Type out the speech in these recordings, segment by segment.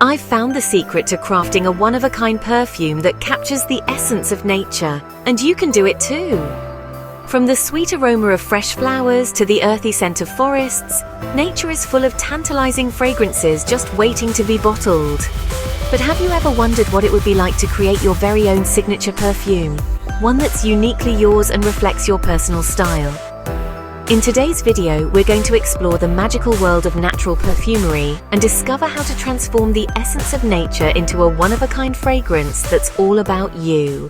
I've found the secret to crafting a one-of-a-kind perfume that captures the essence of nature, and you can do it too. From the sweet aroma of fresh flowers to the earthy scent of forests, nature is full of tantalizing fragrances just waiting to be bottled. But have you ever wondered what it would be like to create your very own signature perfume? One that's uniquely yours and reflects your personal style. In today's video, we're going to explore the magical world of natural perfumery and discover how to transform the essence of nature into a one-of-a-kind fragrance that's all about you.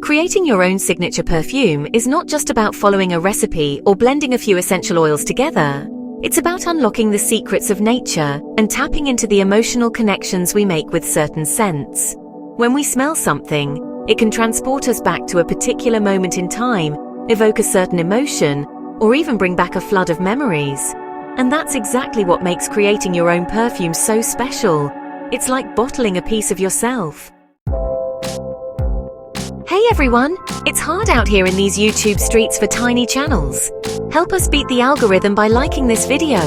Creating your own signature perfume is not just about following a recipe or blending a few essential oils together. It's about unlocking the secrets of nature and tapping into the emotional connections we make with certain scents. When we smell something, it can transport us back to a particular moment in time, evoke a certain emotion, or even bring back a flood of memories. And that's exactly what makes creating your own perfume so special. It's like bottling a piece of yourself. Hey everyone! It's hard out here in these YouTube streets for tiny channels. Help us beat the algorithm by liking this video.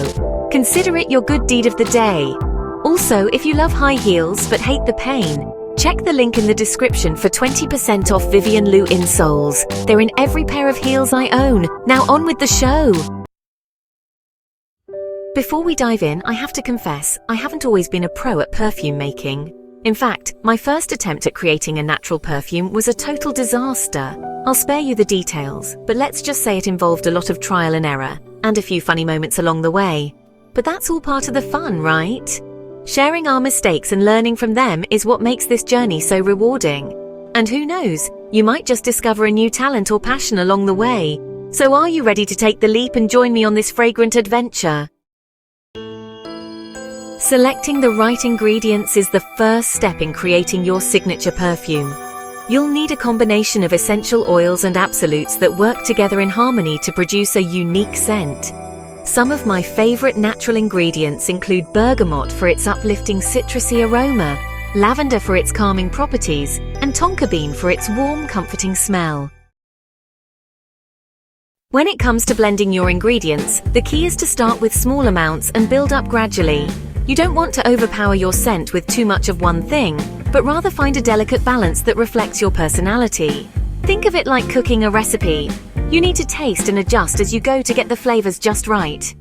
Consider it your good deed of the day. Also, if you love high heels but hate the pain, check the link in the description for 20% off Vivian Leigh insoles. They're in every pair of heels I own. Now on with the show! Before we dive in, I have to confess, I haven't always been a pro at perfume making. In fact, my first attempt at creating a natural perfume was a total disaster. I'll spare you the details, but let's just say it involved a lot of trial and error, and a few funny moments along the way. But that's all part of the fun, right? Sharing our mistakes and learning from them is what makes this journey so rewarding. And who knows, you might just discover a new talent or passion along the way. So are you ready to take the leap and join me on this fragrant adventure? Selecting the right ingredients is the first step in creating your signature perfume. You'll need a combination of essential oils and absolutes that work together in harmony to produce a unique scent. Some of my favorite natural ingredients include bergamot for its uplifting citrusy aroma, lavender for its calming properties, and tonka bean for its warm, comforting smell. When it comes to blending your ingredients, the key is to start with small amounts and build up gradually. You don't want to overpower your scent with too much of one thing, but rather find a delicate balance that reflects your personality. Think of it like cooking a recipe. You need to taste and adjust as you go to get the flavors just right.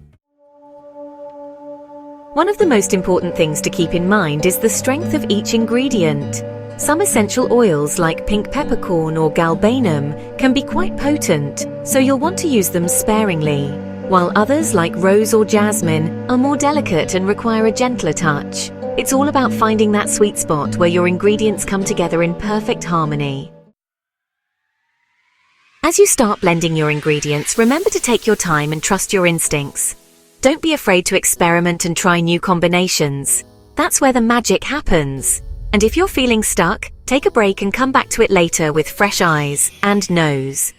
One of the most important things to keep in mind is the strength of each ingredient. Some essential oils like pink peppercorn or galbanum can be quite potent, so you'll want to use them sparingly, while others like rose or jasmine are more delicate and require a gentler touch. It's all about finding that sweet spot where your ingredients come together in perfect harmony. As you start blending your ingredients, remember to take your time and trust your instincts. Don't be afraid to experiment and try new combinations. That's where the magic happens. And if you're feeling stuck, take a break and come back to it later with fresh eyes and nose.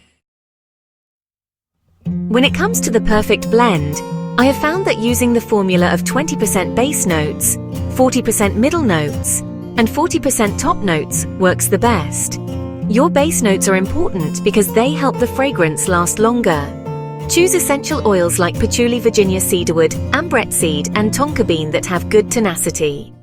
When it comes to the perfect blend, I have found that using the formula of 20% base notes, 40% middle notes, and 40% top notes works the best. Your base notes are important because they help the fragrance last longer. Choose essential oils like patchouli, Virginia cedarwood, ambrette seed, and tonka bean that have good tenacity.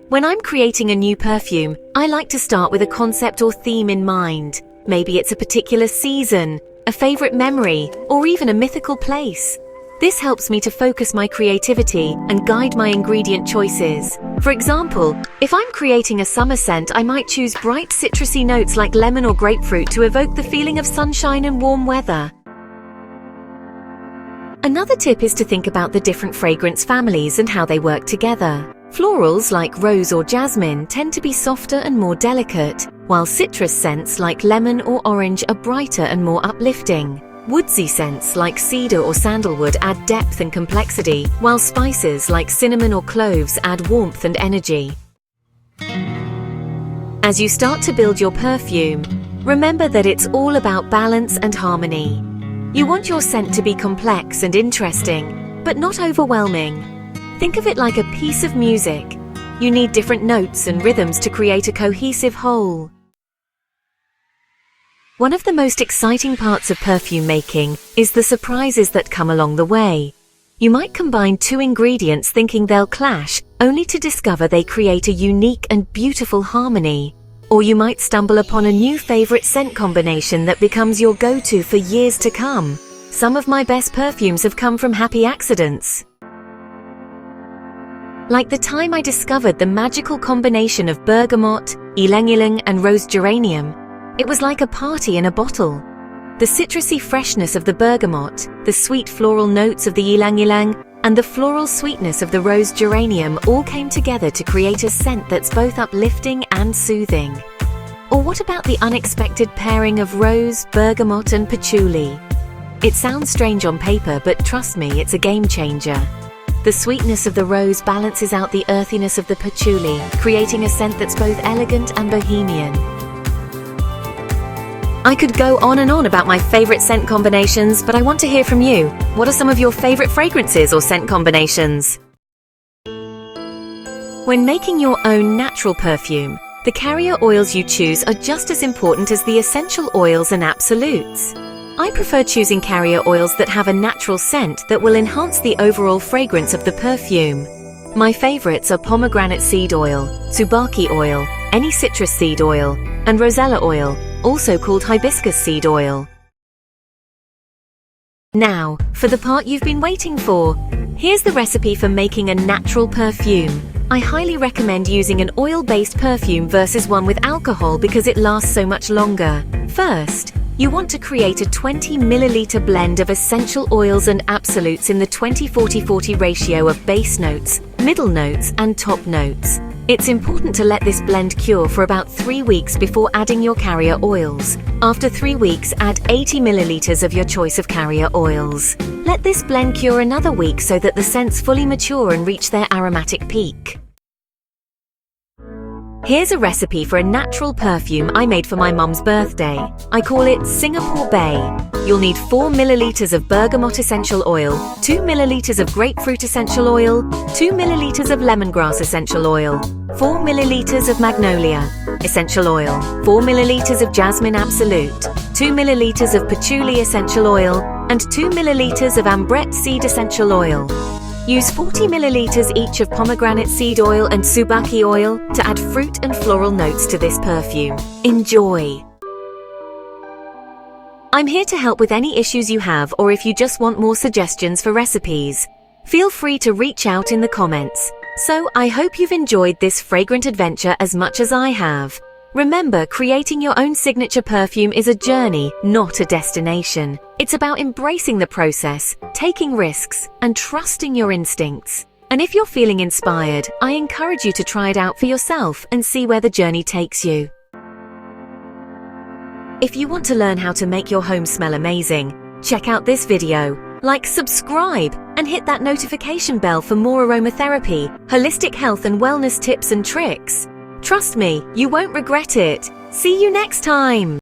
When I'm creating a new perfume, I like to start with a concept or theme in mind. Maybe it's a particular season, a favorite memory, or even a mythical place. This helps me to focus my creativity and guide my ingredient choices. For example, if I'm creating a summer scent, I might choose bright citrusy notes like lemon or grapefruit to evoke the feeling of sunshine and warm weather. Another tip is to think about the different fragrance families and how they work together. Florals like rose or jasmine tend to be softer and more delicate, while citrus scents like lemon or orange are brighter and more uplifting. Woodsy scents like cedar or sandalwood add depth and complexity, while spices like cinnamon or cloves add warmth and energy. As you start to build your perfume, remember that it's all about balance and harmony. You want your scent to be complex and interesting, but not overwhelming. Think of it like a piece of music. You need different notes and rhythms to create a cohesive whole. One of the most exciting parts of perfume making is the surprises that come along the way. You might combine two ingredients thinking they'll clash, only to discover they create a unique and beautiful harmony. Or you might stumble upon a new favorite scent combination that becomes your go-to for years to come. Some of my best perfumes have come from happy accidents. Like the time I discovered the magical combination of bergamot, ylang-ylang, and rose geranium. It was like a party in a bottle. The citrusy freshness of the bergamot, the sweet floral notes of the ylang-ylang, and the floral sweetness of the rose geranium all came together to create a scent that's both uplifting and soothing. Or what about the unexpected pairing of rose, bergamot, and patchouli? It sounds strange on paper, but trust me, it's a game changer. The sweetness of the rose balances out the earthiness of the patchouli, creating a scent that's both elegant and bohemian. I could go on and on about my favorite scent combinations, but I want to hear from you. What are some of your favorite fragrances or scent combinations? When making your own natural perfume, the carrier oils you choose are just as important as the essential oils and absolutes. I prefer choosing carrier oils that have a natural scent that will enhance the overall fragrance of the perfume. My favorites are pomegranate seed oil, tsubaki oil, any citrus seed oil, and rosella oil, also called hibiscus seed oil. Now, for the part you've been waiting for. Here's the recipe for making a natural perfume. I highly recommend using an oil-based perfume versus one with alcohol because it lasts so much longer. First, you want to create a 20 milliliter blend of essential oils and absolutes in the 20-40-40 ratio of base notes, middle notes, and top notes. It's important to let this blend cure for about 3 weeks before adding your carrier oils. After 3 weeks, add 80 milliliters of your choice of carrier oils. Let this blend cure another week so that the scents fully mature and reach their aromatic peak. Here's a recipe for a natural perfume I made for my mum's birthday. I call it Singapore Bay. You'll need 4 milliliters of bergamot essential oil, 2 milliliters of grapefruit essential oil, 2 milliliters of lemongrass essential oil, 4 milliliters of magnolia essential oil, 4 milliliters of jasmine absolute, 2 milliliters of patchouli essential oil, and 2 milliliters of ambrette seed essential oil. Use 40 milliliters each of pomegranate seed oil and tsubaki oil to add fruit and floral notes to this perfume. Enjoy! I'm here to help with any issues you have or if you just want more suggestions for recipes. Feel free to reach out in the comments. So I hope you've enjoyed this fragrant adventure as much as I have. Remember, creating your own signature perfume is a journey, not a destination. It's about embracing the process, taking risks, and trusting your instincts. And if you're feeling inspired, I encourage you to try it out for yourself and see where the journey takes you. If you want to learn how to make your home smell amazing, check out this video. Like, subscribe, and hit that notification bell for more aromatherapy, holistic health and wellness tips and tricks. Trust me, you won't regret it. See you next time!